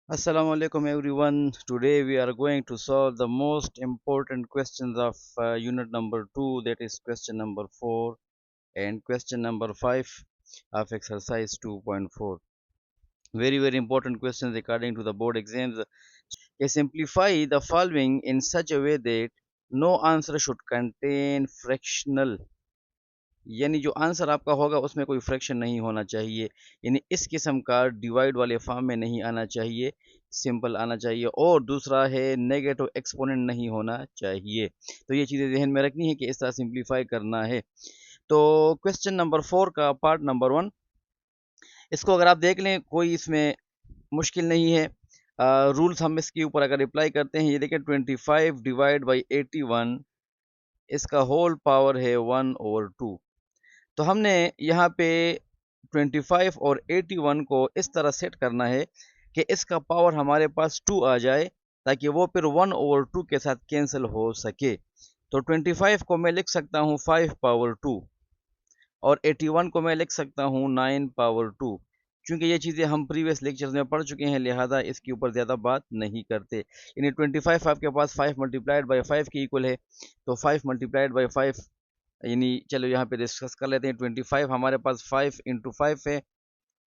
Assalamu alaikum everyone. Today we are going to solve the most important questions of unit number 2, that is question number 4 and question number 5 of exercise 2.4. Very important questions according to the board exams. Simplify the following in such a way that no answer should contain fractional, यानी जो answer आपका होगा उसमें कोई fraction नहीं होना चाहिए, यानी इस किस्म का डिवाइड वाले फॉर्म में नहीं आना चाहिए, सिंपल आना चाहिए। और दूसरा है नेगेटिव एक्सपोनेंट नहीं होना चाहिए। तो ये चीज़ें जहन में रखनी है कि इस तरह सिंप्लीफाई करना है। तो क्वेश्चन नंबर 4 का पार्ट नंबर 1, इसको अगर आप देख लें कोई इसमें मुश्किल नहीं है। रूल्स हम इसके ऊपर अगर अप्लाई करते हैं, ये देखें 25 डिवाइड बाई 81, इसका होल पावर है 1/2। तो हमने यहाँ पे 25 और 81 को इस तरह सेट करना है कि इसका पावर हमारे पास 2 आ जाए, ताकि वो फिर 1/2 के साथ कैंसिल हो सके। तो 25 को मैं लिख सकता हूँ 5 पावर 2 और 81 को मैं लिख सकता हूँ 9 पावर 2। क्योंकि ये चीज़ें हम प्रीवियस लेक्चर्स में पढ़ चुके हैं, लिहाजा इसके ऊपर ज़्यादा बात नहीं करते। यानी 25 आपके पास 5 मल्टीप्लाइड बाई 5 के इक्वल है, तो 5 मल्टीप्लाइड बाई 5, यानी चलो यहाँ पे डिस्कस कर लेते हैं। 25 हमारे पास 5 इंटू 5 है,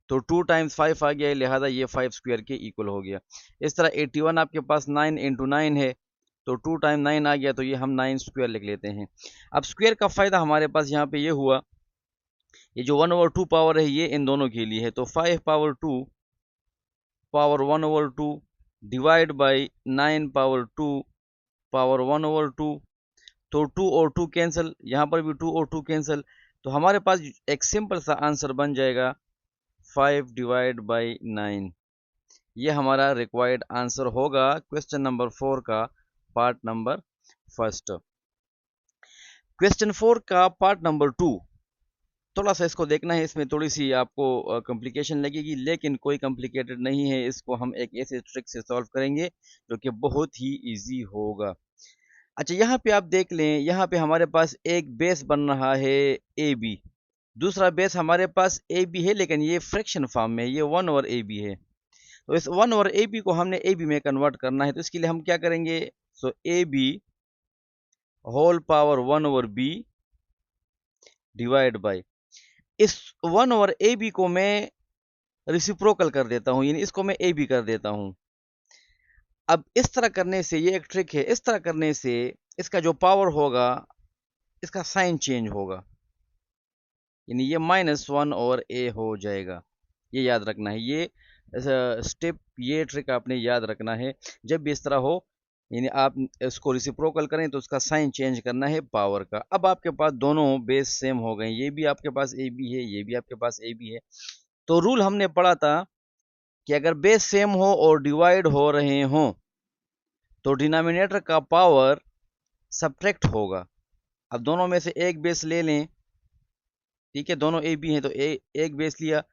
तो 2 टाइम्स 5 आ गया है, लिहाजा ये 5 स्क्वायर के इक्वल हो गया। इस तरह 81 आपके पास 9 इंटू 9 है, तो 2 टाइम 9 आ गया, तो ये हम 9 स्क्वायर लिख लेते हैं। अब स्क्वायर का फ़ायदा हमारे पास यहाँ पे ये हुआ, ये जो 1/2 पावर है ये इन दोनों के लिए है, तो 5 power 2 power 1/2 divide by 9 power 2 power 1/2, तो 2 और 2 कैंसिल, यहाँ पर भी 2 और 2 कैंसिल, तो हमारे पास एक सिंपल सा आंसर बन जाएगा 5 डिवाइड बाई 9। ये हमारा रिक्वायर्ड आंसर होगा क्वेश्चन नंबर 4 का पार्ट नंबर फर्स्ट। क्वेश्चन 4 का पार्ट नंबर 2, थोड़ा सा इसको देखना है, इसमें थोड़ी सी आपको कॉम्प्लिकेशन लगेगी, लेकिन कोई कॉम्प्लिकेटेड नहीं है। इसको हम एक ऐसे ट्रिक से सॉल्व करेंगे जो कि बहुत ही इजी होगा। अच्छा, यहाँ पे आप देख लें, यहाँ पे हमारे पास एक बेस बन रहा है ए बी, दूसरा बेस हमारे पास ए बी है, लेकिन ये फ्रैक्शन फॉर्म में है, ये 1 ओवर ए बी है। तो इस 1 ओवर ए बी को हमने ए बी में कन्वर्ट करना है, तो इसके लिए हम क्या करेंगे, so a B whole power 1 over b divide by, इस 1 ओवर ए बी को मैं रिसिप्रोकल कर देता हूँ, यानी इसको मैं ए बी कर देता हूँ। अब इस तरह करने से, ये एक ट्रिक है, इस तरह करने से इसका जो पावर होगा, इसका साइन चेंज होगा, यानी ये -1 और ए हो जाएगा। ये याद रखना है, ये स्टेप, ये ट्रिक आपने याद रखना है। जब भी इस तरह हो, यानी आप इसको रिसिप्रोकल करें तो उसका साइन चेंज करना है पावर का। अब आपके पास दोनों बेस सेम हो गए, ये भी आपके पास ए बी है, ये भी आपके पास ए बी है। तो रूल हमने पढ़ा था कि अगर बेस सेम हो और डिवाइड हो रहे हों, तो डिनोमिनेटर का पावर सब्ट्रैक्ट होगा। अब दोनों में से एक बेस ले लें, ठीक है, दोनों ए बी हैं, तो एक बेस लिया,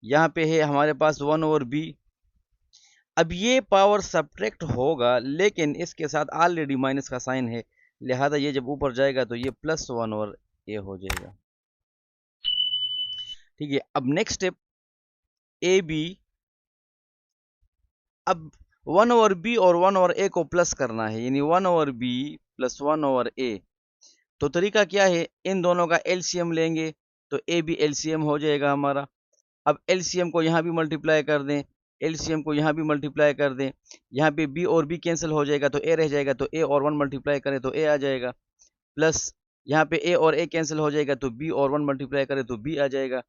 यहाँ पे है हमारे पास 1 ओवर बी। अब ये पावर सब्ट्रैक्ट होगा, लेकिन इसके साथ ऑलरेडी माइनस का साइन है, लिहाजा ये जब ऊपर जाएगा तो ये +1 ओवर ए हो जाएगा। ठीक है, अब नेक्स्ट स्टेप ए बी, अब 1 ओवर बी और 1 ओवर ए को प्लस करना है, यानी 1 ओवर बी प्लस 1 ओवर ए। तो तरीका क्या है, इन दोनों का एलसीएम लेंगे, तो ए बी एलसीएम हो जाएगा हमारा। अब एलसीएम को यहाँ भी मल्टीप्लाई कर दें, एलसीएम को यहाँ भी मल्टीप्लाई कर दें, यहाँ पे बी और बी कैंसिल हो जाएगा तो ए रह जाएगा, तो ए और 1 मल्टीप्लाई करें तो ए आ जाएगा, प्लस यहाँ पे ए और ए कैंसिल हो जाएगा तो बी और 1 मल्टीप्लाई करें तो बी आ जाएगा।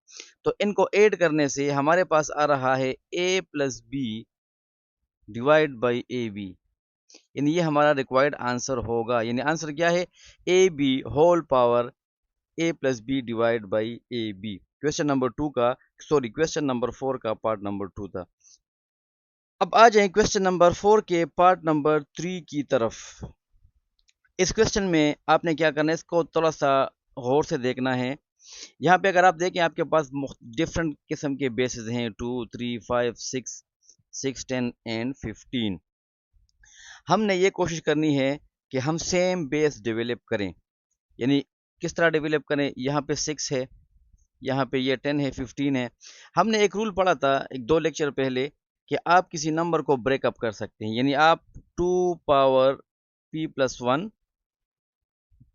तो इनको ऐड करने से हमारे पास आ रहा है a plus B divide by A b, यानी ये हमारा रिक्वायर्ड आंसर होगा। यानी आंसर क्या है, A B whole power A plus B divide by A B. Question number 2 का, सॉरी क्वेश्चन नंबर 4 का पार्ट नंबर 2 था। अब आ जाएं क्वेश्चन नंबर 4 के पार्ट नंबर 3 की तरफ। इस क्वेश्चन में आपने क्या करना है, इसको थोड़ा सा गौर से देखना है। यहाँ पे अगर आप देखें, आपके पास डिफरेंट किस्म के बेसिस हैं, 2 3 5 6 6 10 एंड 15। हमने ये कोशिश करनी है कि हम सेम बेस डेवलप करें, यानी किस तरह डेवलप करें। यहाँ पे 6 है, यहाँ पे ये 10 है, 15 है। हमने एक रूल पढ़ा था एक 2 लेक्चर पहले कि आप किसी नंबर को ब्रेकअप कर सकते हैं, यानी आप 2 power p plus 1,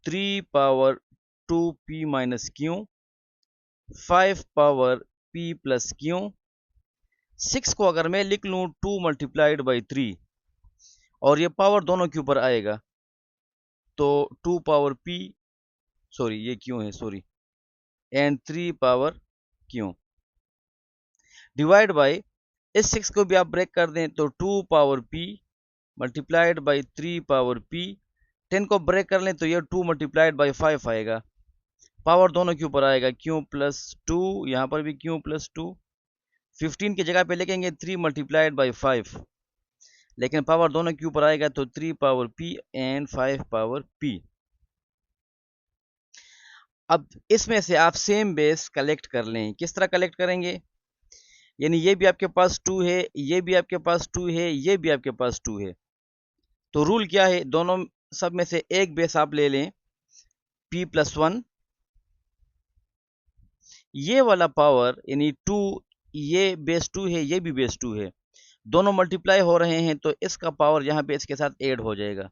3 power 2p minus Q, 5 power p plus Q, 6 को अगर मैं लिख लूँ 2 मल्टीप्लाइड बाई 3 और ये पावर दोनों के ऊपर आएगा तो 2 पावर p, सॉरी ये क्यों है, sorry, and 3 power Q divide by, इस 6 को भी आप ब्रेक कर दें तो 2 power p multiplied by 3 power p, 10 को ब्रेक कर लें तो ये 2 मल्टीप्लाइड बाई 5 आएगा, पावर दोनों के ऊपर आएगा, क्यू प्लस 2, यहाँ पर भी क्यू प्लस 2, 15 की जगह पे लिखेंगे 3 मल्टीप्लाइड बाई 5, लेकिन पावर दोनों के ऊपर आएगा तो 3 power p and 5 power p। अब इसमें से आप सेम बेस कलेक्ट कर लें, किस तरह कलेक्ट करेंगे, यानी ये भी आपके पास 2 है, ये भी आपके पास 2 है, ये भी आपके पास 2 है, तो रूल क्या है, दोनों सब में से एक बेस आप ले लें p प्लस 1, ये वाला पावर यानी 2, ये बेस 2 है, ये भी बेस 2 है, दोनों मल्टीप्लाई हो रहे हैं तो इसका पावर यहाँ पे इसके साथ ऐड हो जाएगा।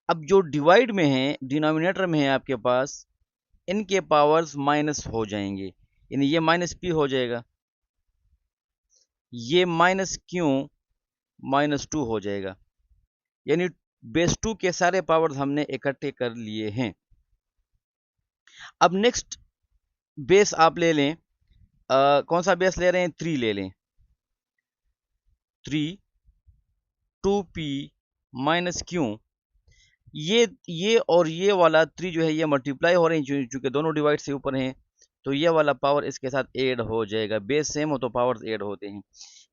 अब जो डिवाइड में है, डिनोमिनेटर में है आपके पास, इनके पावर्स माइनस हो जाएंगे, यानी ये माइनस p हो जाएगा, ये माइनस क्यू माइनस 2 हो जाएगा, यानी बेस 2 के सारे पावर्स हमने इकट्ठे कर लिए हैं। अब नेक्स्ट बेस आप ले लें, कौन सा बेस ले रहे हैं, 3 ले लें, 3 2p माइनस क्यू, ये और ये वाला 3 जो है ये मल्टीप्लाई हो रहे हैं, चूंकि दोनों डिवाइड से ऊपर हैं तो ये वाला पावर इसके साथ ऐड हो जाएगा, बेस सेम हो तो पावर्स ऐड होते हैं।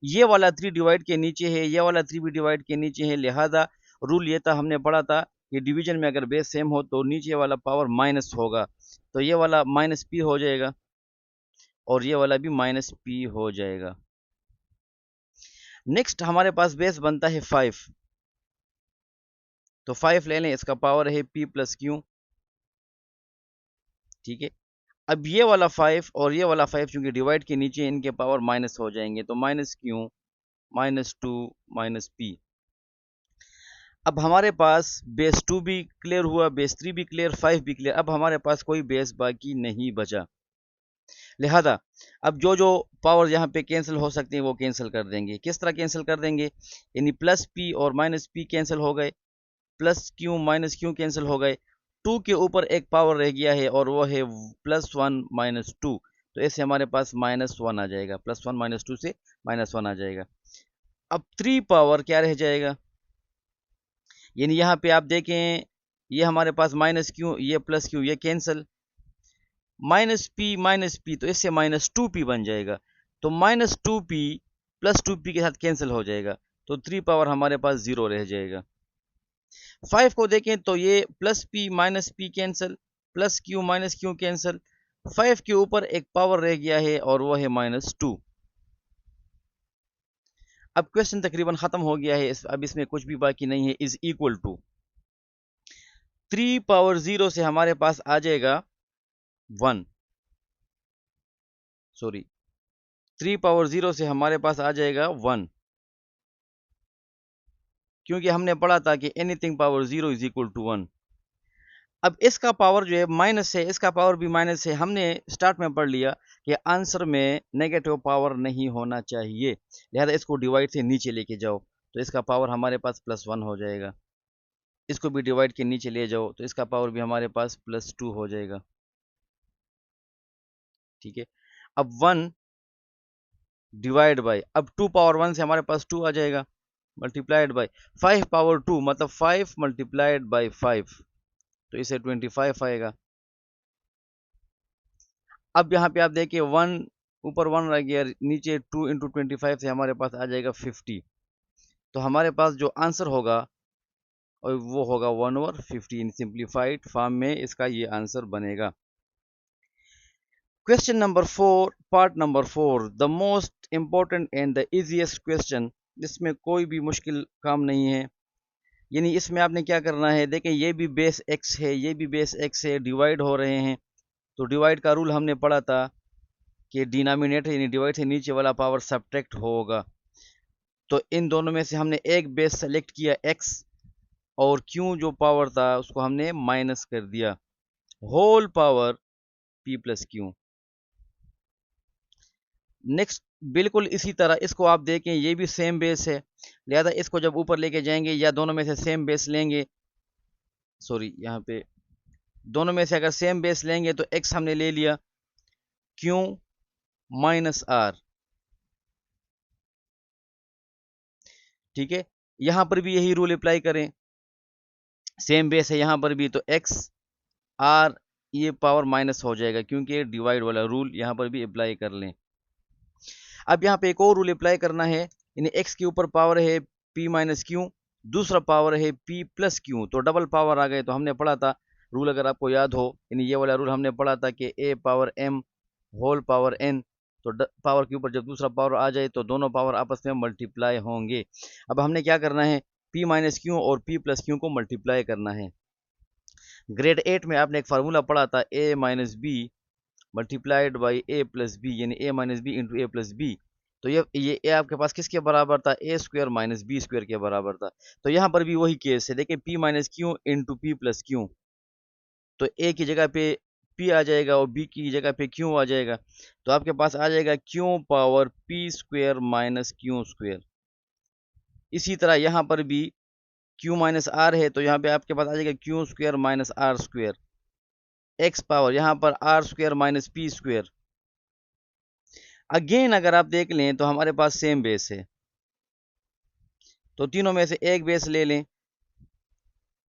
ये वाला 3 डिवाइड के नीचे है, ये वाला 3 भी डिवाइड के नीचे है, लिहाजा रूल ये था, हमने पढ़ा था कि डिवीजन में अगर बेस सेम हो तो नीचे वाला पावर माइनस होगा, तो ये वाला माइनस p हो जाएगा और ये वाला भी माइनस p हो जाएगा। नेक्स्ट हमारे पास बेस बनता है 5, तो 5 ले लें, इसका पावर है p प्लस क्यू, ठीक है। अब ये वाला 5 और ये वाला 5 चूंकि डिवाइड के नीचे इनके पावर माइनस हो जाएंगे तो minus Q minus 2 minus p। अब हमारे पास बेस 2 भी क्लियर हुआ, बेस 3 भी क्लियर, 5 भी क्लियर, अब हमारे पास कोई बेस बाकी नहीं बचा, लिहाजा अब जो जो पावर यहाँ पे कैंसिल हो सकते हैं वो कैंसिल कर देंगे। किस तरह कैंसिल कर देंगे, यानी प्लस p और माइनस p कैंसिल हो गए, plus Q minus Q cancel हो गए, 2 के ऊपर एक पावर रह गया है और वो है प्लस 1 माइनस 2, तो इससे हमारे पास माइनस 1 आ जाएगा, प्लस 1 माइनस 2 से माइनस 1 आ जाएगा। अब 3 पावर क्या रह जाएगा, यानी यहाँ पे आप देखें ये हमारे पास माइनस क्यू, ये प्लस क्यू, ये कैंसिल, माइनस पी तो इससे माइनस 2p बन जाएगा, तो माइनस 2p प्लस 2p के साथ कैंसिल हो जाएगा, तो 3 पावर हमारे पास 0 रह जाएगा। 5 को देखें तो ये plus p minus p cancel, plus q minus q cancel, 5 के ऊपर एक पावर रह गया है और वो है माइनस 2। अब क्वेश्चन तकरीबन खत्म हो गया है, अब इसमें कुछ भी बाकी नहीं है, इज इक्वल टू 3 पावर 0 से हमारे पास आ जाएगा 1, सॉरी 3 पावर 0 से हमारे पास आ जाएगा 1, क्योंकि हमने पढ़ा था कि anything power 0 is equal to 1। अब इसका पावर जो है माइनस है, इसका पावर भी माइनस है, हमने स्टार्ट में पढ़ लिया कि आंसर में नेगेटिव पावर नहीं होना चाहिए, लिहाजा इसको डिवाइड से नीचे लेके जाओ तो इसका पावर हमारे पास प्लस 1 हो जाएगा, इसको भी डिवाइड के नीचे ले जाओ तो इसका पावर भी हमारे पास प्लस 2 हो जाएगा, ठीक है। अब 1 डिवाइड बाय, अब 2 पावर 1 से हमारे पास 2 आ जाएगा, मल्टीप्लाइड बाय 5 पावर 2 मतलब 5 मल्टीप्लाइड बाय 5, तो इसे 25 आएगा। अब यहाँ पे आप देखिए 1 ऊपर 1 रह गया, नीचे 2 इंटू 25 से हमारे पास आ जाएगा 50, तो हमारे पास जो आंसर होगा और वो होगा 1/50, सिंप्लीफाइड फॉर्म में इसका ये आंसर बनेगा। Question number 4, part number 4, the most important and the easiest question, जिसमें कोई भी मुश्किल काम नहीं है, यानी इसमें आपने क्या करना है, देखें ये भी बेस x है, ये भी बेस x है, डिवाइड हो रहे हैं, तो डिवाइड का रूल हमने पढ़ा था कि डिनोमिनेटर यानी डिवाइड से नीचे वाला पावर सब्ट्रैक्ट होगा। तो इन दोनों में से हमने एक बेस सेलेक्ट किया x, और q जो पावर था उसको हमने माइनस कर दिया, whole power p plus Q. Next बिल्कुल इसी तरह इसको आप देखें, ये भी सेम बेस है, लिहाजा इसको जब ऊपर लेके जाएंगे या दोनों में से सेम बेस लेंगे, सॉरी यहाँ पे दोनों में से अगर सेम बेस लेंगे तो x हमने ले लिया q माइनस r, ठीक है। यहां पर भी यही रूल अप्लाई करें, सेम बेस है यहां पर भी, तो x r ये पावर माइनस हो जाएगा क्योंकि डिवाइड वाला रूल यहां पर भी अप्लाई कर लें। अब यहाँ पे एक और रूल अप्लाई करना है, यानी x के ऊपर पावर है p माइनस क्यू, दूसरा पावर है p प्लस क्यू, तो डबल पावर आ गए। तो हमने पढ़ा था रूल, अगर आपको याद हो, यानी ये वाला रूल हमने पढ़ा था कि a power m whole power n, तो पावर के ऊपर जब दूसरा पावर आ जाए तो दोनों पावर आपस में मल्टीप्लाई होंगे। अब हमने क्या करना है, p माइनस क्यू और p प्लस क्यू को मल्टीप्लाई करना है। ग्रेड 8 में आपने एक फार्मूला पढ़ा था a minus B multiplied by A plus B, यानी A minus B into A plus B. तो ये ए आपके पास किसके बराबर था, A square minus B square के बराबर था। तो यहाँ पर भी वही केस है, देखिए P minus Q into P plus Q, तो ए की जगह पे पी आ जाएगा और बी की जगह पे क्यू आ जाएगा, तो आपके पास आ जाएगा Q power P square minus Q square. इसी तरह यहाँ पर भी क्यू माइनस आर है, तो यहाँ पे आपके पास आ जाएगा Q square minus R square, X power यहाँ पर R square minus P square. Again अगर आप देख लें तो हमारे पास सेम बेस है, तो तीनों में से एक बेस ले लें,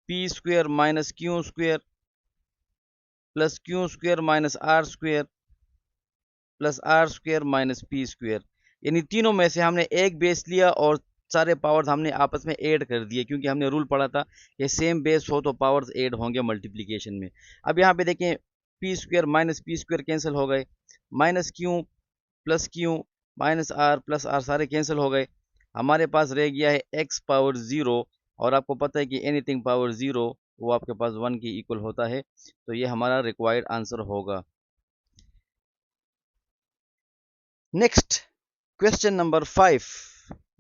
P square minus Q square plus Q square minus R square plus R square minus P square. यानी तीनों में से हमने एक बेस लिया और सारे पावर्स हमने आपस में ऐड कर दिए, क्योंकि हमने रूल पढ़ा था कि सेम बेस हो तो पावर्स ऐड होंगे मल्टीप्लिकेशन में। अब यहाँ पे देखें, P square minus P square cancel हो गए, minus Q plus Q minus R plus R सारे कैंसिल हो गए, हमारे पास रह गया है x पावर 0, और आपको पता है कि एनीथिंग पावर 0 वो आपके पास 1 के इक्वल होता है, तो ये हमारा रिक्वायर्ड आंसर होगा। नेक्स्ट क्वेश्चन नंबर 5,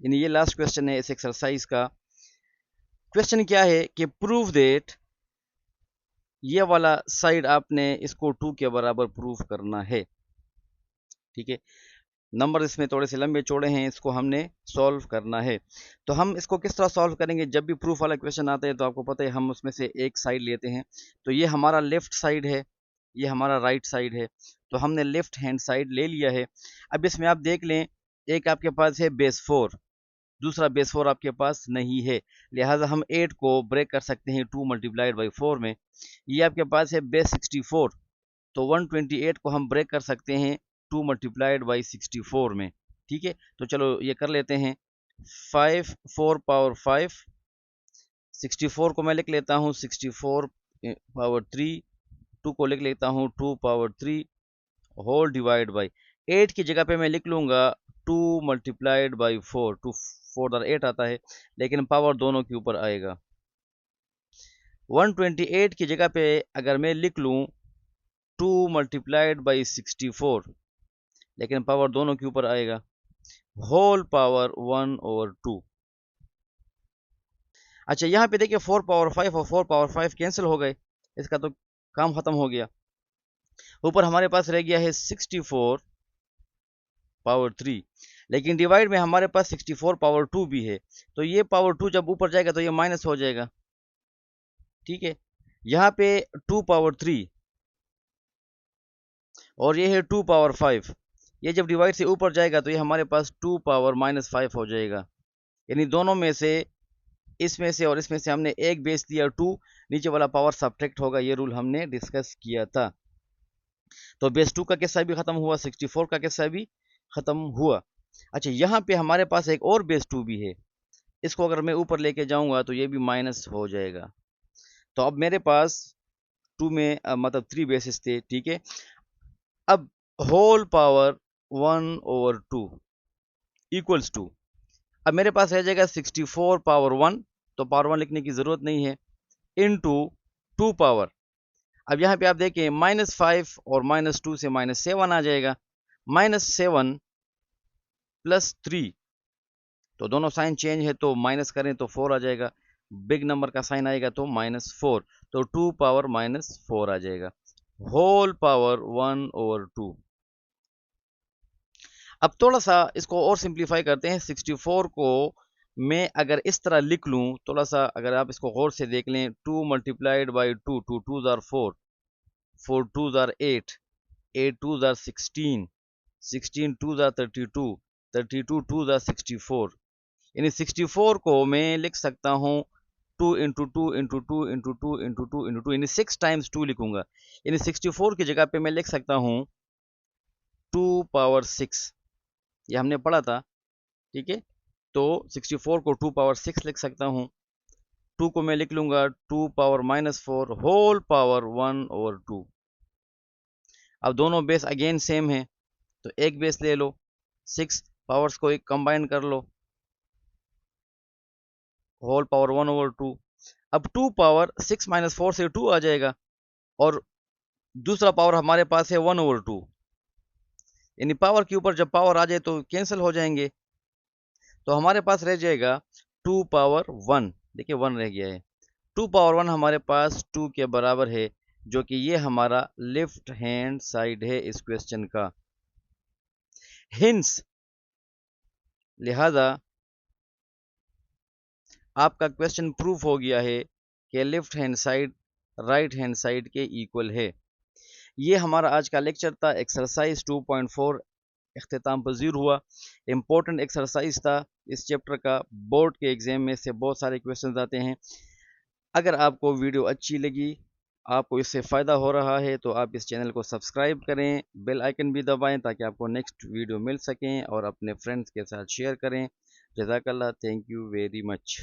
यानी ये लास्ट क्वेश्चन है इस एक्सरसाइज का। क्वेश्चन क्या है कि प्रूव दैट, ये वाला साइड आपने इसको 2 के बराबर प्रूफ करना है, ठीक है। नंबर इसमें थोड़े से लंबे चौड़े हैं, इसको हमने सॉल्व करना है। तो हम इसको किस तरह सॉल्व करेंगे, जब भी प्रूफ वाला क्वेश्चन आता है तो आपको पता है हम उसमें से एक साइड लेते हैं। तो ये हमारा लेफ्ट साइड है, ये हमारा राइट साइड है, तो हमने लेफ्ट हैंड साइड ले लिया है। अब इसमें आप देख लें, एक आपके पास है बेस 4, दूसरा बेस 4 आपके पास नहीं है, लिहाजा हम 8 को ब्रेक कर सकते हैं 2 मल्टीप्लाइड बाई 4 में। ये आपके पास है बेस 64, तो 128 को हम ब्रेक कर सकते हैं 2 मल्टीप्लाइड बाई 64 में, ठीक है। तो चलो ये कर लेते हैं, 5 4 पावर 5, 64 को मैं लिख लेता हूँ 64 पावर 3, 2 को लिख लेता हूँ 2 पावर 3 होल डिवाइड बाई 8 की जगह पे मैं लिख लूँगा 2 मल्टीप्लाइड बाई 4, 2 4 8 आता है, लेकिन पावर दोनों के ऊपर आएगा। 128 की जगह पे अगर मैं लिख लूँ 2 मल्टीप्लाइड बाई 64, लेकिन पावर दोनों के ऊपर आएगा, होल पावर 1/2। अच्छा यहाँ पे देखिए 4 पावर 5 और 4 पावर 5 कैंसिल हो गए, इसका तो काम खत्म हो गया। ऊपर हमारे पास रह गया है 64 पावर 3, लेकिन डिवाइड में हमारे पास 64 पावर 2 भी है, तो ये पावर 2 जब ऊपर जाएगा तो ये माइनस हो जाएगा, ठीक है। यहाँ पे 2 पावर 3 और ये है 2 पावर 5, ये जब डिवाइड से ऊपर जाएगा तो ये हमारे पास 2 पावर -5 हो जाएगा। यानी दोनों में से, इसमें से और इसमें से हमने एक बेस लिया 2, नीचे वाला पावर सब्ट्रैक्ट होगा, ये रूल हमने डिस्कस किया था। तो बेस 2 का किस्सा भी खत्म हुआ, 64 का किस्सा भी खत्म हुआ। अच्छा यहाँ पे हमारे पास एक और बेस 2 भी है, इसको अगर मैं ऊपर लेके जाऊंगा तो ये भी माइनस हो जाएगा। तो अब मेरे पास 2 में मतलब 3 बेसिस थे, ठीक है। अब होल पावर 1/2 इक्वल्स टू, अब मेरे पास रह जाएगा 64 पावर 1, तो पावर 1 लिखने की जरूरत नहीं है, इनटू 2 पावर, अब यहाँ पे आप देखें -5 और -2 से -7 आ जाएगा, -7 + 3, तो दोनों साइन चेंज है तो माइनस करें तो 4 आ जाएगा। बिग नंबर का साइन आएगा तो -4, तो 2 पावर -4 आ जाएगा। Whole power 1/2। अब थोड़ा सा इसको और सिंप्लीफाई करते हैं। 64 को मैं अगर इस तरह लिख लूं, थोड़ा सा अगर आप इसको गौर से देख लें, 2 × 2, 2 2s are 4, 4 2s are 8, 8 2s are 16, 16 2s are 32, 32 2s are 64। यानी 64 को मैं लिख सकता हूँ 2 × 2 × 2 × 2 × 2 × 2, यानी 6 टाइम्स 2 लिखूंगा। यानी 64 की जगह पे मैं लिख सकता हूँ 2 पावर 6, ये हमने पढ़ा था, ठीक है। तो 64 को 2 पावर 6 लिख सकता हूँ। 2 को मैं लिख लूंगा 2 पावर -4 होल पावर 1/2। अब दोनों बेस अगेन सेम है, तो एक बेस ले लो, 6 पावर्स को एक कंबाइन कर लो, होल पावर 1/2। अब 2 पावर 6 - 4 से 2 आ जाएगा, और दूसरा पावर हमारे पास है 1/2, यानी पावर के ऊपर जब पावर आ जाए तो कैंसिल हो जाएंगे, तो हमारे पास रह जाएगा 2 पावर 1। देखिए 1 रह गया है। 2 पावर 1 हमारे पास 2 के बराबर है, जो कि ये हमारा लेफ्ट हैंड साइड है इस क्वेश्चन का। हिंस लिहाजा आपका क्वेश्चन प्रूफ हो गया है कि left hand side right hand side के इक्वल है। ये हमारा आज का लेक्चर था, एक्सरसाइज 2.4 इख्तिताम पजीर हुआ। इम्पोर्टेंट एक्सरसाइज था इस चैप्टर का, बोर्ड के एग्जाम में से बहुत सारे क्वेश्चंस आते हैं। अगर आपको वीडियो अच्छी लगी, आपको इससे फ़ायदा हो रहा है, तो आप इस चैनल को सब्सक्राइब करें, बेल आइकन भी दबाएं ताकि आपको नेक्स्ट वीडियो मिल सकें, और अपने फ्रेंड्स के साथ शेयर करें। जज़ाकल्लाह, थैंक यू वेरी मच।